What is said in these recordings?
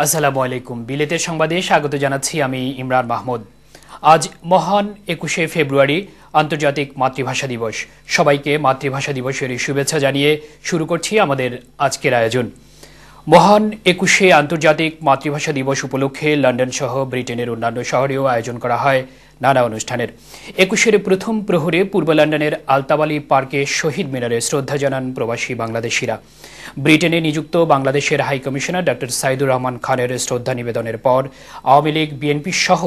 আসসালামু আলাইকুম। বিলেতের সংবাদে স্বাগত জানাচ্ছি আমি ইমরান মাহমুদ। আজ মহান 21শে ফেব্রুয়ারি আন্তর্জাতিক মাতৃভাষা দিবস। সবাইকে মাতৃভাষা দিবসের শুভেচ্ছা জানিয়ে শুরু করছি আমাদের আজকের আয়োজন। মহান 21শে আন্তর্জাতিক মাতৃভাষা দিবস উপলক্ষে লন্ডন সহ ব্রিটেনের অন্যান্য শহরেও আয়োজন করা হয় নানা অনুষ্ঠানের। 21শে প্রথম প্রহরে পূর্ব লন্ডনের আলতাবালি পার্কে শহীদ মিনারে শ্রদ্ধা জানান প্রবাসী বাংলাদেশিরা। ব্রিটেনে নিযুক্ত বাংলাদেশের high commissioner doctor Saidur Rahman খানের শ্রদ্ধা নিবেদনের পর আওয়ামী লীগ, বিএনপি সহ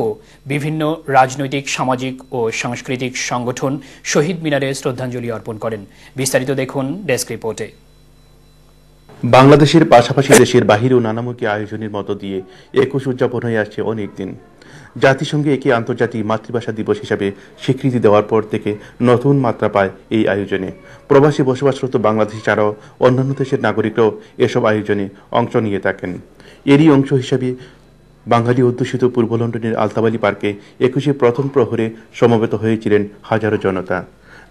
বিভিন্ন রাজনৈতিক, সামাজিক ও সাংস্কৃতিক সংগঠন শহীদ মিনারে শ্রদ্ধাঞ্জলি অর্পণ করেন। বিস্তারিত দেখুন ডেস্ক রিপোর্টে। বাংলাদেশের পাশাপাশি দেশের বাহিরেও নানামুখী আয়োজনের মধ্য দিয়ে 21 উদযাপন হয়ে আসছে অনেকদিন। জাতিসংঘে একে আন্তর্জাতিক মাতৃভাষা দিবস হিসাবে স্বীকৃতি দেওয়ার পর থেকে নতুন মাত্রা পায় এই আয়োজনে। প্রবাসী বসবাসরত বাংলাদেশ ছাড়াও অন্যান্য দেশের নাগরিকরাও এসব আয়োজনে অংশ নিয়ে থাকেন। এরই অংশ হিসাবে বাঙালি অধ্যুষিত পূর্ব লন্ডনের আলতাবালি পার্কে 21শে প্রথম প্রহরে সমবেত হয়েছিলেন হাজারো জনতা।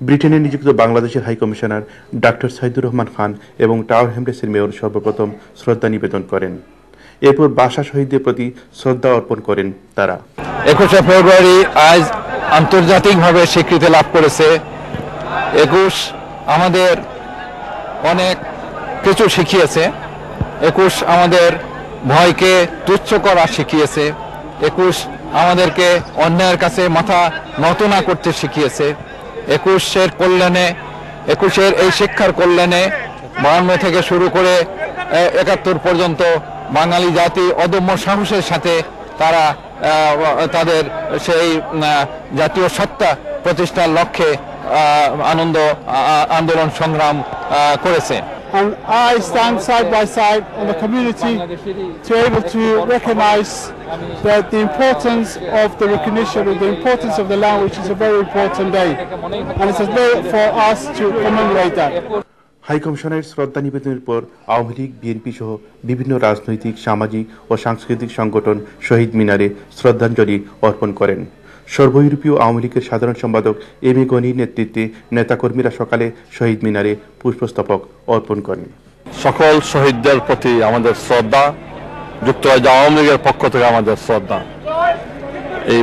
ব্রিটেনে নিযুক্ত বাংলাদেশের high commissioner doctor Saidur Rahman Khan এবং টাওয়ার হ্যামলেটসের মেয়র সর্বপ্রথম শ্রদ্ধা নিবেদন করেন। এরপর ভাষা শহীদদের প্রতি শ্রদ্ধা অর্পণ করেন তারা। 21শে ফেব্রুয়ারি আজ আন্তর্জাতিকভাবে স্বীকৃতি লাভ করেছে। 21 আমাদের অনেক কিছু শিখিয়েছে। 21 আমাদের ভয়কে তুচ্ছ করা শিখিয়েছে। 21 আমাদেরকে অন্যায়ের কাছে মাথা নত না করতে শিখিয়েছে। 21-এর কল্যাণে, 21-এর এই শিক্ষার কল্যাণে 52 থেকে শুরু করে 71 পর্যন্ত বাঙালি জাতি অদম্য সাহসের সাথে তারা তাদের সেই জাতীয় সত্তা প্রতিষ্ঠার লক্ষ্যে আন্দোলন সংগ্রাম করেছে। And I stand side by side in the community to be able to recognize that the importance of the recognition of the importance of the language is a very important day, and it's a day for us to commemorate that. High কমিশনের শ্রদ্ধা নিবেদনের পর Awami League, BNP সহ বিভিন্ন রাজনৈতিক, সামাজিক ও সাংস্কৃতিক সংগঠন শহীদ মিনারে শ্রদ্ধাঞ্জলি অর্পণ করেন। সর্ব ইউরোপীয় আওয়ামী লীগের সাধারণ সম্পাদক এম এ গনির নেতৃত্বে নেতাকর্মীরা সকালে শহীদ মিনারে পুষ্পস্তবক অর্পণ করেন। সকল শহীদদের প্রতি আমাদের শ্রদ্ধা, যুক্তরাজ্য আওয়ামী লীগের পক্ষ থেকে আমাদের শ্রদ্ধা। এই